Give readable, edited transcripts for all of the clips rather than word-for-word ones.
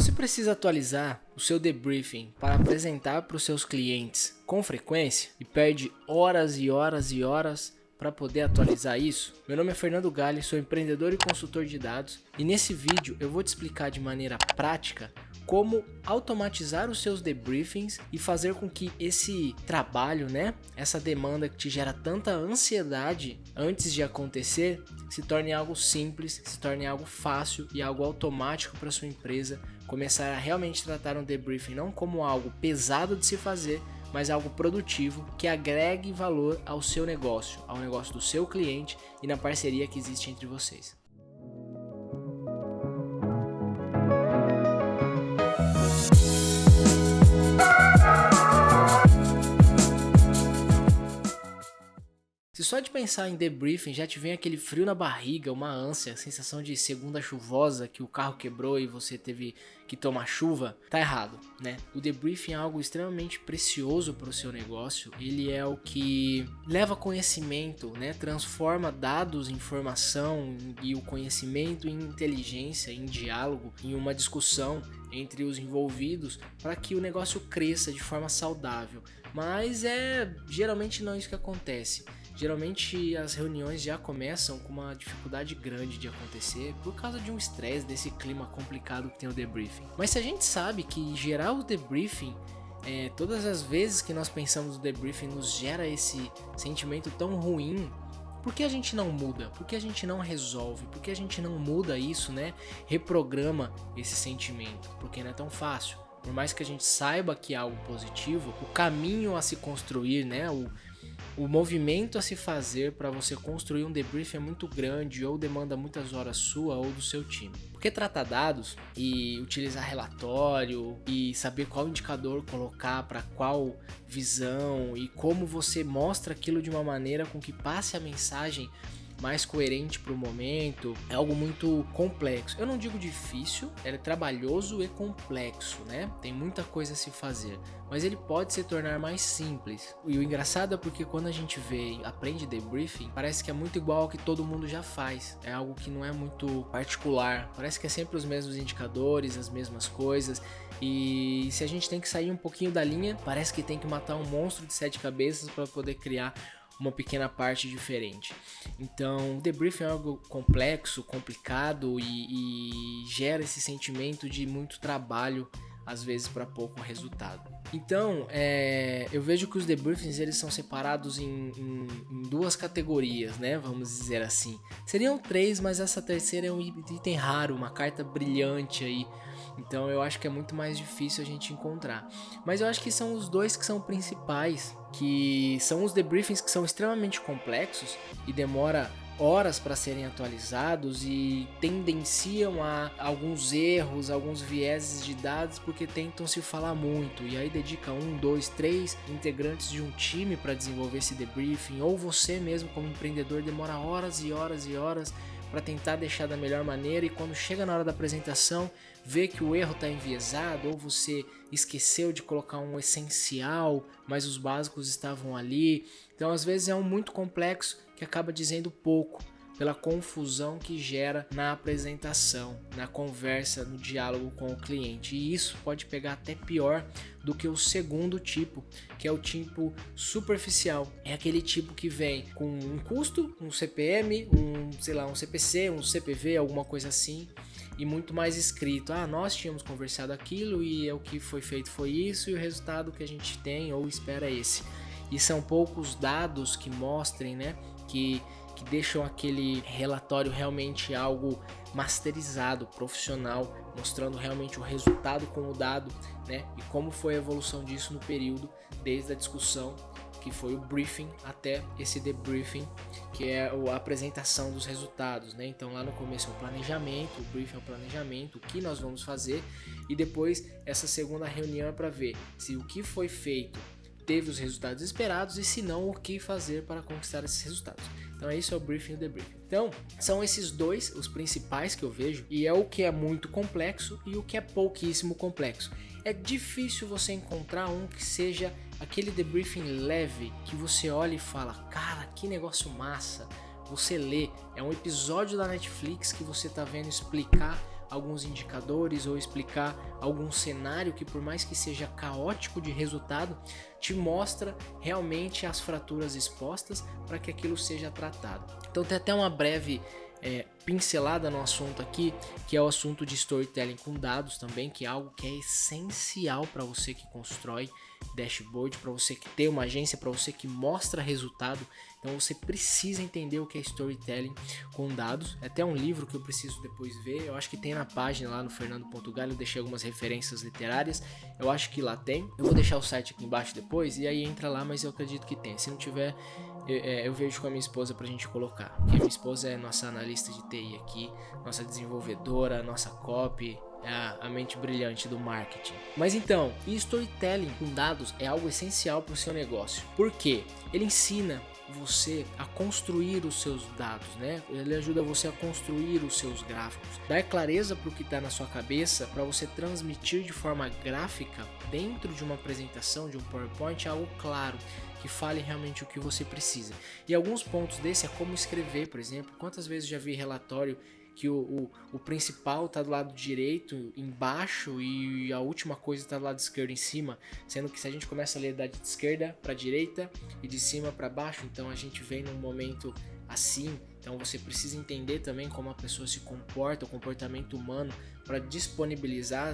Você precisa atualizar o seu debriefing para apresentar para os seus clientes com frequência e perde horas e horas e horas para poder atualizar isso? Meu nome é Fernando Galli, sou empreendedor e consultor de dados e nesse vídeo eu vou te explicar de maneira prática como automatizar os seus debriefings e fazer com que esse trabalho, essa demanda que te gera tanta ansiedade antes de acontecer, se torne algo simples, se torne algo fácil e algo automático para sua empresa começar a realmente tratar um debriefing não como algo pesado de se fazer, mas algo produtivo que agregue valor ao seu negócio, ao negócio do seu cliente e na parceria que existe entre vocês. Se só de pensar em debriefing já te vem aquele frio na barriga, uma ânsia, sensação de segunda chuvosa que o carro quebrou e você teve que tomar chuva, tá errado, né? O debriefing é algo extremamente precioso para o seu negócio, ele é o que leva conhecimento, transforma dados em informação e o conhecimento em inteligência, em diálogo, em uma discussão entre os envolvidos para que o negócio cresça de forma saudável. Mas geralmente não isso que acontece. Geralmente as reuniões já começam com uma dificuldade grande de acontecer por causa de um estresse, desse clima complicado que tem o debriefing. Mas se a gente sabe que gerar o debriefing, todas as vezes que nós pensamos no debriefing nos gera esse sentimento tão ruim, por que a gente não muda? Por que a gente não resolve? Por que a gente não muda isso, reprograma esse sentimento? Porque não é tão fácil. Por mais que a gente saiba que é algo positivo, o caminho a se construir, o movimento a se fazer para você construir um debriefing é muito grande ou demanda muitas horas sua ou do seu time. Porque tratar dados e utilizar relatório e saber qual indicador colocar para qual visão e como você mostra aquilo de uma maneira com que passe a mensagem mais coerente para o momento, é algo muito complexo. Eu não digo difícil, é trabalhoso e complexo, Tem muita coisa a se fazer, mas ele pode se tornar mais simples. E o engraçado é porque quando a gente vê e aprende debriefing, parece que é muito igual ao que todo mundo já faz. É algo que não é muito particular, parece que é sempre os mesmos indicadores, as mesmas coisas. E se a gente tem que sair um pouquinho da linha, parece que tem que matar um monstro de 7 cabeças para poder criar uma pequena parte diferente. Então, o debriefing é algo complexo, complicado e gera esse sentimento de muito trabalho, às vezes para pouco resultado. Então, eu vejo que os debriefings eles são separados em duas categorias, vamos dizer assim. Seriam 3, mas essa terceira é um item raro, uma carta brilhante aí. Então eu acho que é muito mais difícil a gente encontrar. Mas eu acho que são os dois que são principais, que são os debriefings que são extremamente complexos e demora horas para serem atualizados e tendenciam a alguns erros, alguns vieses de dados porque tentam se falar muito e aí dedica 1, 2, 3 integrantes de um time para desenvolver esse debriefing, ou você mesmo como empreendedor demora horas e horas e horas para tentar deixar da melhor maneira e quando chega na hora da apresentação vê que o erro está enviesado ou você esqueceu de colocar um essencial, mas os básicos estavam ali. Então às vezes é um muito complexo que acaba dizendo pouco pela confusão que gera na apresentação, na conversa, no diálogo com o cliente. E isso pode pegar até pior do que o segundo tipo, que é o tipo superficial. É aquele tipo que vem com um custo, um CPM, um CPC, um CPV, alguma coisa assim, e muito mais escrito. Nós tínhamos conversado aquilo e o que foi feito foi isso e o resultado que a gente tem ou espera é esse. E são poucos dados que mostrem, que deixam aquele relatório realmente algo masterizado, profissional, mostrando realmente o resultado com o dado, e como foi a evolução disso no período, desde a discussão, que foi o briefing, até esse debriefing, que é a apresentação dos resultados, Então lá no começo é o planejamento, o briefing é o planejamento, o que nós vamos fazer, e depois essa segunda reunião é para ver se o que foi feito teve os resultados esperados e se não, o que fazer para conquistar esses resultados. Então isso é o briefing e o debriefing. Então são esses dois os principais que eu vejo e é o que é muito complexo e o que é pouquíssimo complexo. É difícil você encontrar um que seja aquele debriefing leve que você olha e fala, cara, que negócio massa. Você lê, é um episódio da Netflix que você tá vendo explicar alguns indicadores ou explicar algum cenário que, por mais que seja caótico de resultado, te mostra realmente as fraturas expostas para que aquilo seja tratado. Então tem até uma breve pincelada no assunto aqui, que é o assunto de storytelling com dados também, que é algo que é essencial para você que constrói dashboard, para você que tem uma agência, para você que mostra resultado. Então você precisa entender o que é storytelling com dados. É até um livro que eu preciso depois ver, eu acho que tem na página lá no Fernando.galho, eu deixei algumas referências literárias, eu acho que lá tem. Eu vou deixar o site aqui embaixo depois, e aí entra lá, mas eu acredito que tem. Se não tiver, eu vejo com a minha esposa pra gente colocar, porque a minha esposa é nossa analista de TI aqui, nossa desenvolvedora, nossa copy, é a mente brilhante do marketing. Mas então, storytelling com dados é algo essencial para o seu negócio. Por quê? Ele ensina você a construir os seus dados, né? Ele ajuda você a construir os seus gráficos, dar clareza para o que está na sua cabeça, para você transmitir de forma gráfica dentro de uma apresentação, de um PowerPoint, algo claro, que fale realmente o que você precisa. E alguns pontos desse é como escrever, por exemplo. Quantas vezes já vi relatório que o principal está do lado direito embaixo e a última coisa está do lado esquerdo em cima, sendo que se a gente começa a ler da esquerda para a direita e de cima para baixo, então a gente vem num momento assim. Então você precisa entender também como a pessoa se comporta, o comportamento humano, para disponibilizar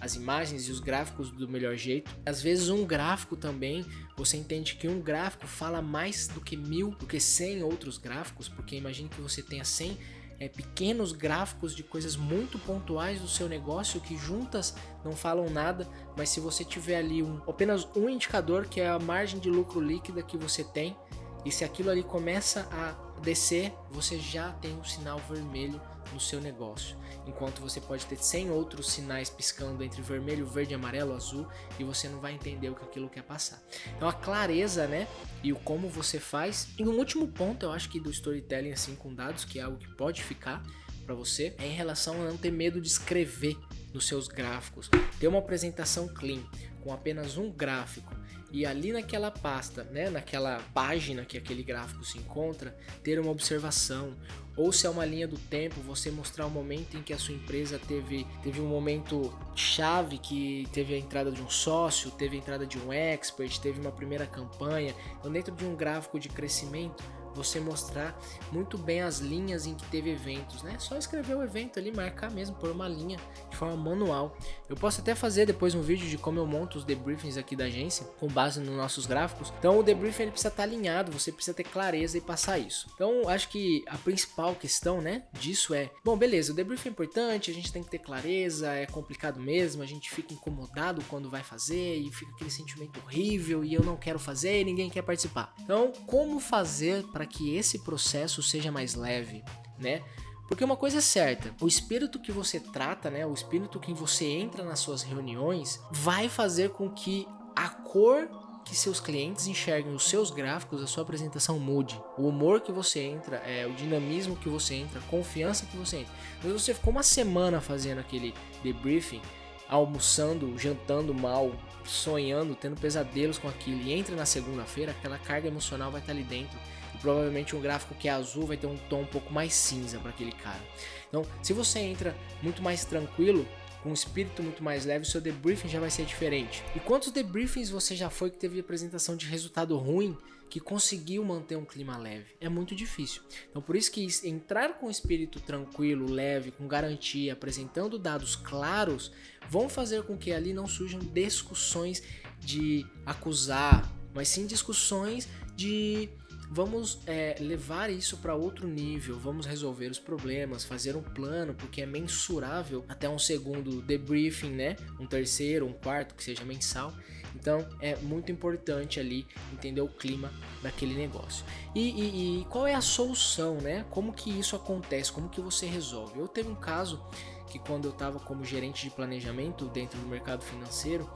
as imagens e os gráficos do melhor jeito. Às vezes um gráfico também, você entende que um gráfico fala mais do que 1000, do que 100 outros gráficos, porque imagine que você tenha 100 pequenos gráficos de coisas muito pontuais do seu negócio que juntas não falam nada, mas se você tiver ali apenas um indicador, que é a margem de lucro líquida que você tem, e se aquilo ali começa a descer, você já tem um sinal vermelho no seu negócio, enquanto você pode ter 100 outros sinais piscando entre vermelho, verde, amarelo, azul, e você não vai entender o que aquilo quer passar. Então a clareza, né, e o como você faz. E um último ponto, eu acho que do storytelling assim com dados, que é algo que pode ficar para você, é em relação a não ter medo de escrever nos seus gráficos. Ter uma apresentação clean, com apenas um gráfico, e ali naquela pasta, né, naquela página que aquele gráfico se encontra, ter uma observação, ou se é uma linha do tempo, você mostrar o momento em que a sua empresa teve um momento chave, que teve a entrada de um sócio, teve a entrada de um expert, teve uma primeira campanha. Então dentro de um gráfico de crescimento, você mostrar muito bem as linhas em que teve eventos, né? Só escrever o evento ali, marcar mesmo, por uma linha de forma manual. Eu posso até fazer depois um vídeo de como eu monto os debriefings aqui da agência, com base nos nossos gráficos. Então o debriefing ele precisa estar alinhado, você precisa ter clareza e passar isso. Então acho que a principal questão, né, disso é, bom, beleza, o debriefing é importante, a gente tem que ter clareza, é complicado mesmo, a gente fica incomodado quando vai fazer e fica aquele sentimento horrível e eu não quero fazer e ninguém quer participar. Então, como fazer para que esse processo seja mais leve, né? Porque uma coisa é certa, o espírito que você trata, né, o espírito que você entra nas suas reuniões, vai fazer com que a cor que seus clientes enxerguem os seus gráficos, a sua apresentação mude. O humor que você entra, o dinamismo que você entra, a confiança que você entra. Mas você ficou uma semana fazendo aquele debriefing, almoçando, jantando mal, sonhando, tendo pesadelos com aquilo, e entra na segunda-feira, aquela carga emocional vai estar ali dentro. Provavelmente um gráfico que é azul vai ter um tom um pouco mais cinza para aquele cara. Então, se você entra muito mais tranquilo, com um espírito muito mais leve, o seu debriefing já vai ser diferente. E quantos debriefings você já foi que teve apresentação de resultado ruim, que conseguiu manter um clima leve? É muito difícil. Então, por isso que entrar com um espírito tranquilo, leve, com garantia, apresentando dados claros, vão fazer com que ali não surjam discussões de acusar, mas sim discussões de vamos levar isso para outro nível, vamos resolver os problemas, fazer um plano, porque é mensurável até um segundo debriefing, né? Um terceiro, um quarto, que seja mensal. Então é muito importante ali entender o clima daquele negócio. E qual é a solução, né? Como que isso acontece? Como que você resolve? Eu teve um caso que quando eu estava como gerente de planejamento dentro do mercado financeiro,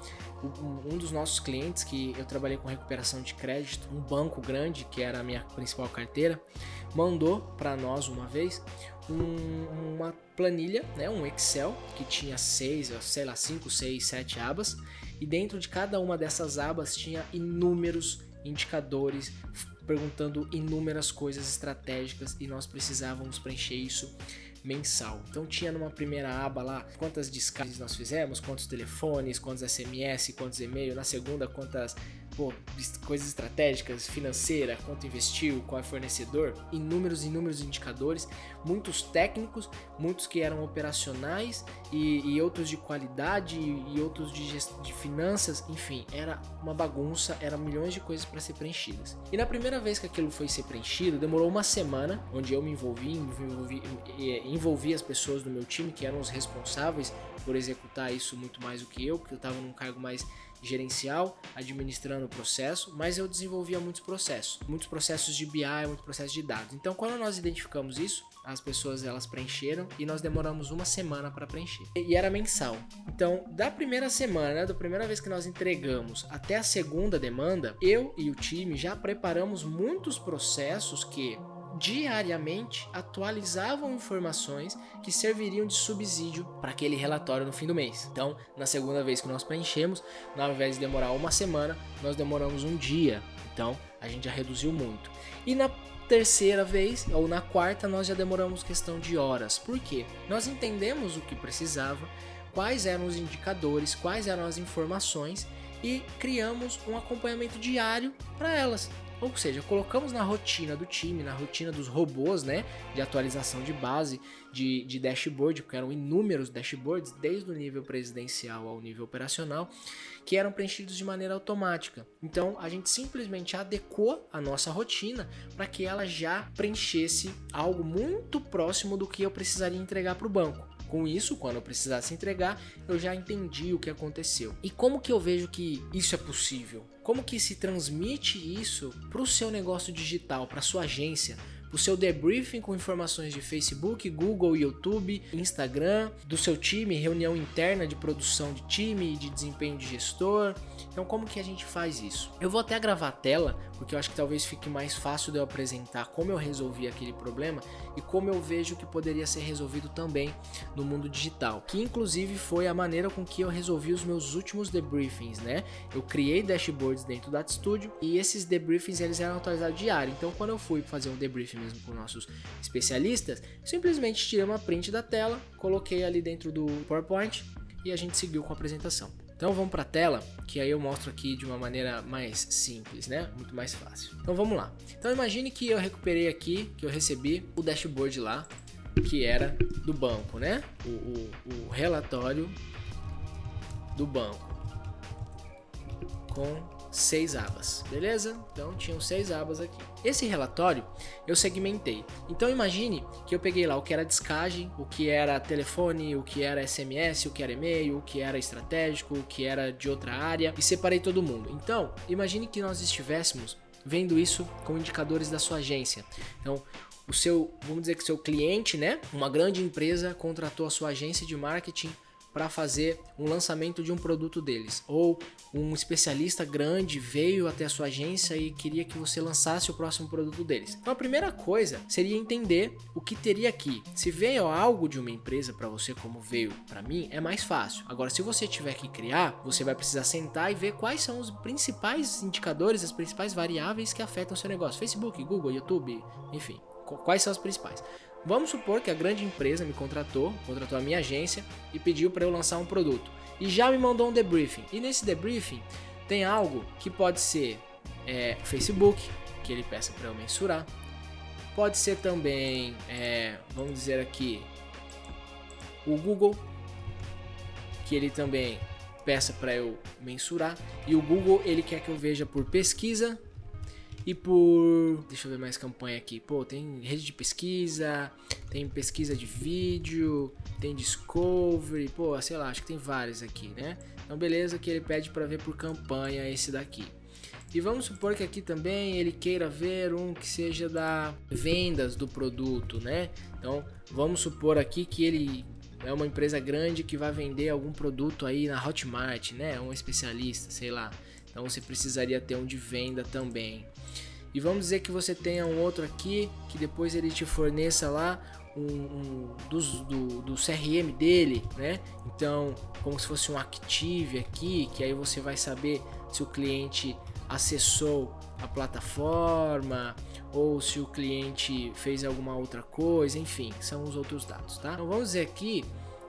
um dos nossos clientes, que eu trabalhei com recuperação de crédito, um banco grande, que era a minha principal carteira, mandou para nós uma vez uma planilha, né, um Excel, que tinha 5, 6, 7 abas, e dentro de cada uma dessas abas tinha inúmeros indicadores, perguntando inúmeras coisas estratégicas, e nós precisávamos preencher isso mensal. Então tinha numa primeira aba lá quantas descargas nós fizemos, quantos telefones, quantos SMS, quantos e-mail, na segunda quantas coisas estratégicas, financeira, quanto investiu, qual é o fornecedor, inúmeros indicadores, muitos técnicos, muitos que eram operacionais e outros de qualidade e outros de finanças, enfim, era uma bagunça, eram milhões de coisas para ser preenchidas. E na primeira vez que aquilo foi ser preenchido, demorou uma semana, onde eu me envolvi as pessoas do meu time, que eram os responsáveis por executar isso muito mais do que eu, porque eu estava num cargo mais gerencial, administrando o processo, mas eu desenvolvia muitos processos de BI, muitos processos de dados. Então, quando nós identificamos isso, as pessoas elas preencheram e nós demoramos uma semana para preencher. E era mensal. Então, da primeira semana, da primeira vez que nós entregamos até a segunda demanda, eu e o time já preparamos muitos processos que diariamente atualizavam informações que serviriam de subsídio para aquele relatório no fim do mês. Então, na segunda vez que nós preenchemos, ao invés de demorar uma semana, nós demoramos um dia. Então, a gente já reduziu muito. E na terceira vez, ou na quarta, nós já demoramos questão de horas. Por quê? Nós entendemos o que precisava, quais eram os indicadores, quais eram as informações e criamos um acompanhamento diário para elas. Ou seja, colocamos na rotina do time, na rotina dos robôs, né, de atualização de base, de dashboard, porque eram inúmeros dashboards, desde o nível presidencial ao nível operacional, que eram preenchidos de maneira automática. Então, a gente simplesmente adequou a nossa rotina para que ela já preenchesse algo muito próximo do que eu precisaria entregar para o banco. Com isso, quando eu precisasse entregar, eu já entendi o que aconteceu. E como que eu vejo que isso é possível? Como que se transmite isso para o seu negócio digital, para a sua agência, para o seu debriefing com informações de Facebook, Google, YouTube, Instagram, do seu time, reunião interna de produção de time e de desempenho de gestor. Então, como que a gente faz isso? Eu vou até gravar a tela, porque eu acho que talvez fique mais fácil de eu apresentar como eu resolvi aquele problema e como eu vejo que poderia ser resolvido também no mundo digital, que inclusive foi a maneira com que eu resolvi os meus últimos debriefings, né? Eu criei dashboards dentro do Data Studio e esses debriefings eles eram atualizados diário. Então, quando eu fui fazer um debriefing mesmo com nossos especialistas, simplesmente tirei uma print da tela, coloquei ali dentro do PowerPoint e a gente seguiu com a apresentação. Então vamos para a tela, que aí eu mostro aqui de uma maneira mais simples, né? Muito mais fácil. Então vamos lá. Então imagine que eu recuperei aqui, que eu recebi o dashboard lá, que era do banco, né? O relatório do banco com 6 abas, beleza? Então tinham 6 abas aqui. Esse relatório eu segmentei. Então imagine que eu peguei lá o que era descagem, o que era telefone, o que era SMS, o que era e-mail, o que era estratégico, o que era de outra área e separei todo mundo. Então imagine que nós estivéssemos vendo isso com indicadores da sua agência. Então vamos dizer que seu cliente, né, uma grande empresa contratou a sua agência de marketing para fazer um lançamento de um produto deles, ou um especialista grande veio até a sua agência e queria que você lançasse o próximo produto deles. Então a primeira coisa seria entender o que teria aqui. Se veio algo de uma empresa para você como veio para mim, é mais fácil. Agora, se você tiver que criar, você vai precisar sentar e ver quais são os principais indicadores, as principais variáveis que afetam o seu negócio. Facebook, Google, YouTube, enfim, quais são as principais. Vamos supor que a grande empresa me contratou a minha agência e pediu para eu lançar um produto. E já me mandou um debriefing. E nesse debriefing tem algo que pode ser Facebook, que ele peça para eu mensurar. Pode ser também, vamos dizer aqui, o Google, que ele também peça para eu mensurar. E o Google ele quer que eu veja por pesquisa. E por... deixa eu ver mais campanha aqui. Pô, tem rede de pesquisa, tem pesquisa de vídeo, tem discovery, pô, sei lá, acho que tem várias aqui, né? Então beleza que ele pede para ver por campanha esse daqui. E vamos supor que aqui também ele queira ver um que seja da vendas do produto, né? Então vamos supor aqui que ele é uma empresa grande que vai vender algum produto aí na Hotmart, né? Um especialista, sei lá. Então você precisaria ter um de venda também. E vamos dizer que você tenha um outro aqui, que depois ele te forneça lá do CRM dele, né? Então, como se fosse um Active aqui, que aí você vai saber se o cliente acessou a plataforma, ou se o cliente fez alguma outra coisa, enfim, são os outros dados, tá? Então vamos dizer aqui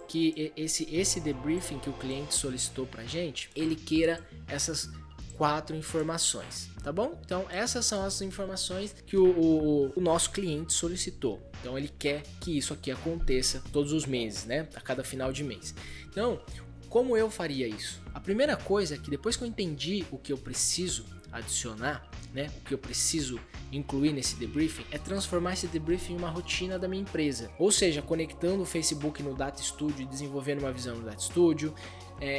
que esse debriefing que o cliente solicitou pra gente, ele queira essas 4 informações, tá bom? Então essas são as informações que o nosso cliente solicitou. Então ele quer que isso aqui aconteça todos os meses, né? A cada final de mês. Então, como eu faria isso? A primeira coisa é que depois que eu entendi o que eu preciso adicionar, né, o que eu preciso incluir nesse debriefing, é transformar esse debriefing em uma rotina da minha empresa. Ou seja, conectando o Facebook no Data Studio e desenvolvendo uma visão no Data Studio,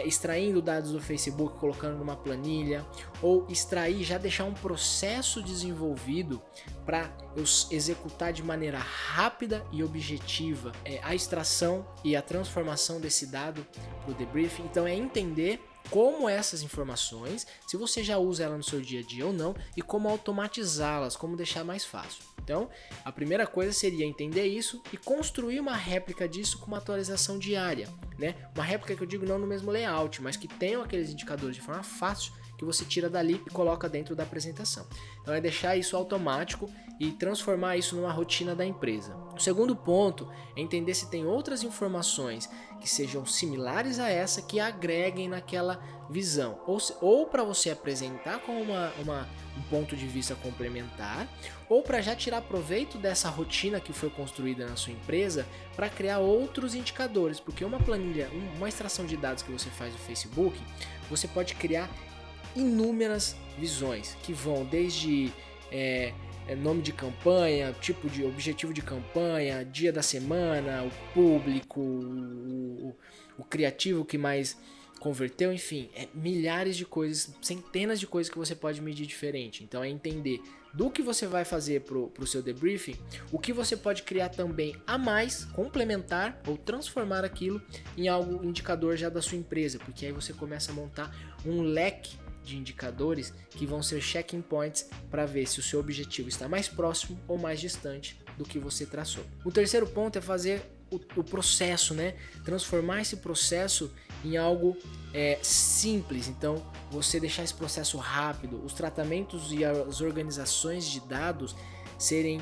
extraindo dados do Facebook, colocando numa planilha, ou extrair, já deixar um processo desenvolvido para eu executar de maneira rápida e objetiva a extração e a transformação desse dado para o debriefing. Então é entender como essas informações, se você já usa ela no seu dia a dia ou não, e como automatizá-las, como deixar mais fácil. Então, a primeira coisa seria entender isso e construir uma réplica disso com uma atualização diária, né? Uma réplica que eu digo não no mesmo layout, mas que tenham aqueles indicadores de forma fácil que você tira dali e coloca dentro da apresentação. Então é deixar isso automático e transformar isso numa rotina da empresa. O segundo ponto é entender se tem outras informações que sejam similares a essa que agreguem naquela visão. Ou para você apresentar como um ponto de vista complementar, ou para já tirar proveito dessa rotina que foi construída na sua empresa para criar outros indicadores. Porque uma planilha, uma extração de dados que você faz no Facebook, você pode criar inúmeras visões que vão desde nome de campanha, tipo de objetivo de campanha, dia da semana, o público, o criativo que mais converteu, enfim, milhares de coisas, centenas de coisas que você pode medir diferente. Então é entender do que você vai fazer pro seu debriefing, o que você pode criar também a mais, complementar ou transformar aquilo em algo indicador já da sua empresa, porque aí você começa a montar um leque de indicadores que vão ser checking points para ver se o seu objetivo está mais próximo ou mais distante do que você traçou. O terceiro ponto é fazer o processo, né? Transformar esse processo em algo simples. Então, você deixar esse processo rápido, os tratamentos e as organizações de dados serem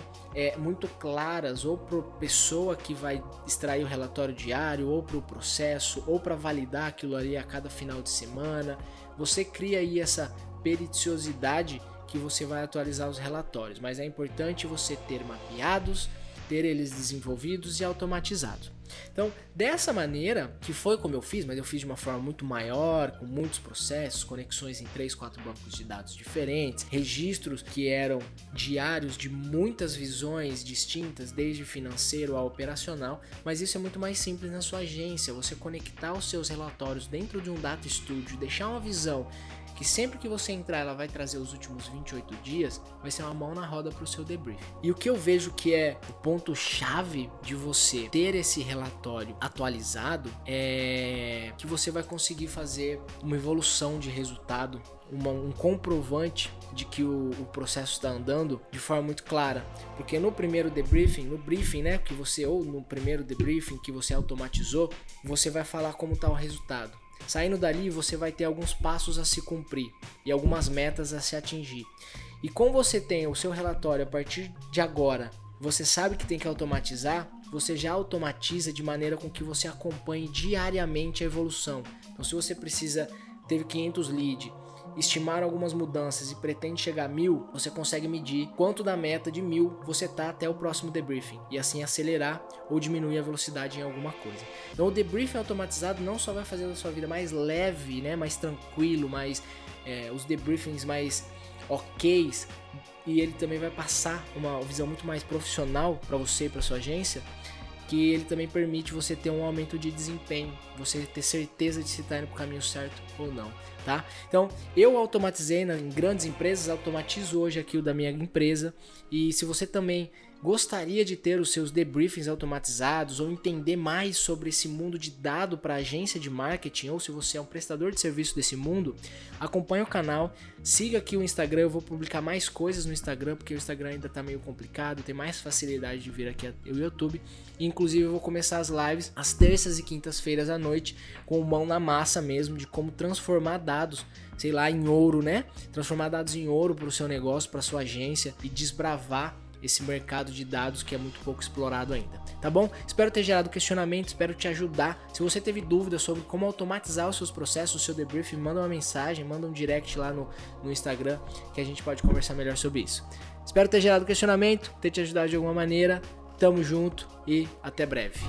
muito claras, ou para a pessoa que vai extrair o relatório diário, ou para o processo, ou para validar aquilo ali a cada final de semana. Você cria aí essa periodicidade que você vai atualizar os relatórios, mas é importante você ter mapeados, ter eles desenvolvidos e automatizados. Então, dessa maneira, que foi como eu fiz, mas eu fiz de uma forma muito maior, com muitos processos, conexões em 3, 4 bancos de dados diferentes, registros que eram diários de muitas visões distintas, desde financeiro a operacional, mas isso é muito mais simples na sua agência, você conectar os seus relatórios dentro de um Data Studio, deixar uma visão que sempre que você entrar ela vai trazer os últimos 28 dias, vai ser uma mão na roda para o seu debrief. E o que eu vejo que é o ponto-chave de você ter esse relatório atualizado é que você vai conseguir fazer uma evolução de resultado, um comprovante de que o processo está andando de forma muito clara, porque no primeiro debriefing, no briefing, né, que você, ou no primeiro debriefing que você automatizou, você vai falar como está o resultado. Saindo dali, você vai ter alguns passos a se cumprir e algumas metas a se atingir. E como você tem o seu relatório a partir de agora, você sabe que tem que automatizar, você já automatiza de maneira com que você acompanhe diariamente a evolução. Então, se você teve 500 leads, estimar algumas mudanças e pretende chegar a 1000, você consegue medir quanto da meta de 1000 você tá até o próximo debriefing e assim acelerar ou diminuir a velocidade em alguma coisa. Então o debriefing automatizado não só vai fazer a sua vida mais leve, né, mais tranquilo, os debriefings mais oks, e ele também vai passar uma visão muito mais profissional para você e para sua agência, que ele também permite você ter um aumento de desempenho, você ter certeza de se está indo para o caminho certo ou não, tá? Então, eu automatizei em grandes empresas, automatizo hoje aqui o da minha empresa, e se você também gostaria de ter os seus debriefings automatizados ou entender mais sobre esse mundo de dado para agência de marketing, ou se você é um prestador de serviço desse mundo, acompanhe o canal, siga aqui o Instagram, eu vou publicar mais coisas no Instagram, porque o Instagram ainda está meio complicado, tem mais facilidade de vir aqui ao YouTube, e inclusive eu vou começar as lives às terças e quintas-feiras à noite, com mão na massa mesmo, de como transformar dados, sei lá, em ouro, né? Transformar dados em ouro para o seu negócio, para sua agência e desbravar esse mercado de dados que é muito pouco explorado ainda, tá bom? Espero ter gerado questionamento, espero te ajudar. Se você teve dúvidas sobre como automatizar os seus processos, o seu debriefing, manda uma mensagem, manda um direct lá no Instagram que a gente pode conversar melhor sobre isso. Espero ter gerado questionamento, ter te ajudado de alguma maneira. Tamo junto e até breve.